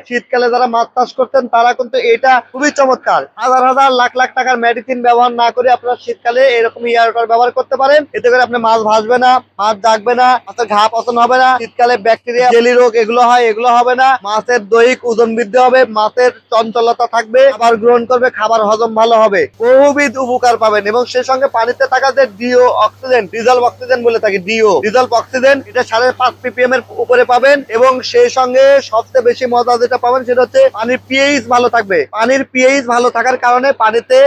শীতকালে যারা মাছ চাষ করতেন তারা কিন্তু এটা খুবই চমৎকার। হাজার হাজার লাখ লাখ টাকার মেডিসিন ব্যবহার না করে আপনারা শীতকালে এরকম এয়ারটর ব্যবহার করতে পারেন। এতে করে আপনি মাছ ভাসবে না, মাছ জাগবে না, মাছের ঘা পচন হবে না, শীতকালে ব্যাকটেরিয়া জেলি রোগ এগুলো হয় এগুলো হবে না, মাছের দৈহিক ওজন বৃদ্ধি হবে, মাছের চঞ্চলতা থাকবে, খাবার গ্রহণ করবে, খাবার হজম ভালো হবে, বহুবিধ উপকার পাবেন। এবং সেই সঙ্গে পানিতে থাকা যে ডিও অক্সিজেন, ডিজলভ অক্সিজেন বলে থাকি, ডিজলভ অক্সিজেন, এটা 5.5 ppm এর উপরে পাবেন। এবং সেই সঙ্গে সবচেয়ে বেশি মজা যেটা পাবেন সেটা হচ্ছে পানির পিএইচ ভালো থাকবে। পানির পিএইচ ভালো থাকার কারণে পানিতে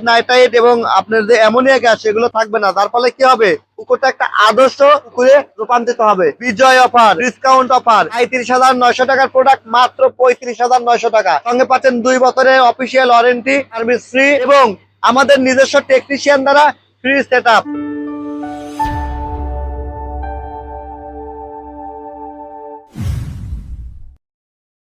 নাইট্রেট এবং আপনার যে অ্যামোনিয়া গ্যাস এগুলো থাকবে না। যার ফলে কি হবে, পুকুরটা একটা আদর্শ পুকুরে রূপান্তরিত হবে। বিজয় অফার, ডিসকাউন্ট অফার, ৩৫,৯০০ টাকার প্রোডাক্ট মাত্র ৩৫,৯০০ টাকা। সঙ্গে পাচ্ছেন 2 বছরের অফিসিয়াল ওয়ারেন্টি, সার্ভিস ফ্রি এবং আমাদের নিজস্ব টেকনিশিয়ান দ্বারা ফ্রি সেটআপ।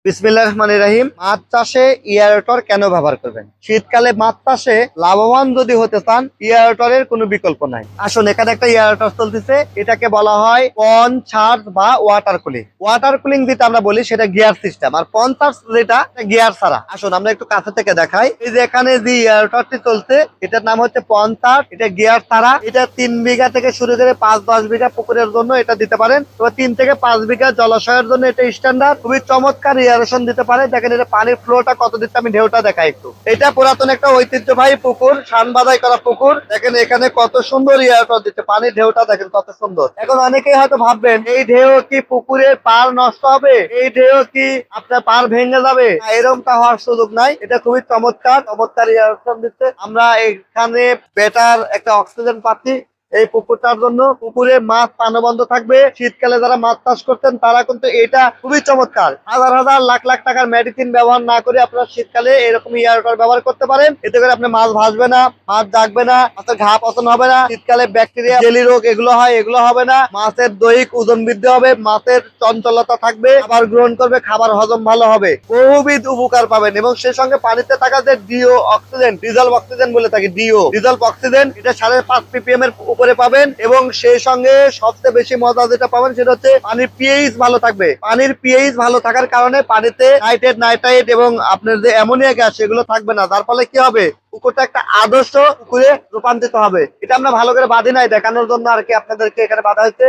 বিসমিল্লাহির রহমানির রহিম। মাছ চাষে এয়ারটর কেন ব্যবহার করবেন? শীতকালে মাছ চাষে লাভবান যদি হতে চান, এয়ারটরের কোনো বিকল্প নাই। আসুন, এখানে একটা এয়ারটর চলতেছে, এটাকে বলা হয় পন চার্জ বা ওয়াটার কুলিং। ওয়াটার কুলিং যেটা আমরা বলি সেটা গিয়ার সিস্টেম, আর পন চার্জ যেটা গিয়ার ছাড়া। আসুন আমরা একটু কাছে থেকে দেখাই। এই যে এখানে যে এয়ারটরটি চলছে এটার নাম হচ্ছে পন চার্জ, এটা গিয়ার ছাড়া। এটা 3 বিঘা থেকে শুরু করে 5-10 বিঘা পুকুরের জন্য এটা দিতে পারেন। তো 3 থেকে 5 বিঘা জলাশয়ের জন্য এটা স্ট্যান্ডার্ড, খুবই চমৎকার দিতে পারে। দেখেন এটা পানির ফ্লোটা কত দিচ্ছে, আমি ঢেউটা দেখাই একটু। এটা পুরাতন একটা ঐতিহ্যবাহী পুকুর, সান বাঁধাই করা পুকুর। দেখেন এখানে কত সুন্দর এয়ারটর দিচ্ছে, পানির ঢেউটা দেখেন কত সুন্দর। এখন অনেকেই হয়তো ভাববেন এই ঢেউ কি পুকুরের পার নষ্ট হবে, এই ঢেউ কি আপনার পার ভেঙে যাবে? এরকমটা হওয়ার সুযোগ নাই। এটা খুবই চমৎকার এয়ারটর দিচ্ছে। আমরা এখানে বেটার একটা অক্সিজেন পাচ্ছি এই পুকুরটার জন্য। পুকুরে মাছ প্রাণবন্ত থাকবে। শীতকালে যারা মাছ চাষ করতেন তারা কিন্তু এটা খুবই চমৎকার। হাজার হাজার লাখ লাখ টাকার মেডিসিন ব্যবহার না করে আপনারা শীতকালে এরকম এয়ারটর ব্যবহার করতে পারেন। এতে করে আপনি মাছ ভাসবে না, মাছ জাগবে না, মাছের ঘা পচন হবে না, শীতকালে ব্যাকটেরিয়া জেলি রোগ এগুলো হয় এগুলো হবে না, মাছের দৈহিক ওজন বৃদ্ধি হবে, মাছের চঞ্চলতা থাকবে, খাবার গ্রহণ করবে, খাবার হজম ভালো হবে, বহুবিধ উপকার পাবেন। এবং সেই সঙ্গে পানিতে থাকা যে ডিও অক্সিজেন, ডিজলভ অক্সিজেন বলে থাকি, ডিজলভ অক্সিজেন, এটা 5.5 ppm এর উপরে পাবেন। এবং সেই সঙ্গে সবচেয়ে বেশি মজা যেটা পাবেন সেটা হচ্ছে পানির পিএইচ ভালো থাকবে। পানির পিএইচ ভালো থাকার কারণে পানিতে নাইট্রেট এবং আপনার যে অ্যামোনিয়া গ্যাস এগুলো থাকবে না। যার ফলে কি হবে, পুকুরটা একটা আদর্শ পুকুরে রূপান্তরিত হবে। এটা আমরা ভালো করে বাঁধি নাই, দেখানোর জন্য আর কি আপনাদেরকে এখানে বাঁধা হয়েছে।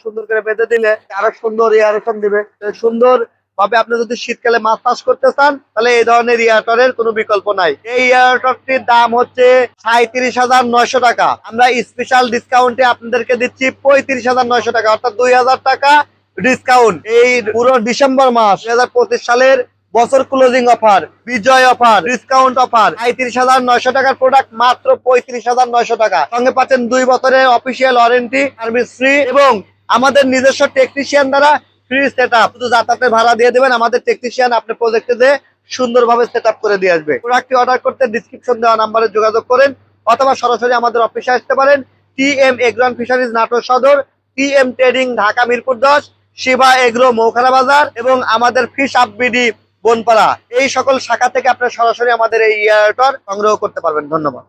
সুন্দর করে বেঁধে দিলে আরো সুন্দর এয়ারেশন দিবে। সুন্দর ভাবে আপনি যদি শীতকালে মাছ চাষ করতে চান তাহলে এই ধরনের এয়ারটরের কোনো বিকল্প নাই। এই এয়ারটরটির দাম হচ্ছে ৩৭,৯০০ টাকা। আমরা স্পেশাল ডিসকাউন্টে আপনাদেরকে দিচ্ছি ৩৫,৯০০ টাকা, অর্থাৎ ২,০০০ টাকা ডিসকাউন্ট। এই পুরো ডিসেম্বর মাস ২০২৫ সালের বছর ক্লোজিং অফার, বিজয় অফার, ডিসকাউন্ট অফার, ৩৭,৯০০ টাকার প্রোডাক্ট মাত্র ৩৫,৯০০ টাকা। সঙ্গে পাচ্ছেন 2 বছরের অফিসিয়াল ওয়ারেন্টি, সার্ভিস ফ্রি এবং আমাদের নিজস্ব টেকনিশিয়ান দ্বারা ফ্রি সেটআপ। শুধু যাতায়াতের ভাড়া দিয়ে দেবেন, আমাদের টেকনিশিয়ান আপনার প্রজেক্টে দিয়ে সুন্দরভাবে সেটআপ করে দিয়ে আসবে। প্রোডাক্টটি অর্ডার করতে ডিসক্রিপশন দেওয়া নাম্বারে যোগাযোগ করেন অথবা সরাসরি আমাদের অফিসে আসতে পারেন। TM agro and fisheries Natore Sadar, TM trading Dhaka Mirpur 10, Shiba agro Moukhara Bazar এবং আমাদের ফিশ আপবিডি বনপাড়া। এই সকল শাখা থেকে আপনারা সরাসরি আমাদের এই এয়ারটর সংগ্রহ করতে পারবেন। ধন্যবাদ।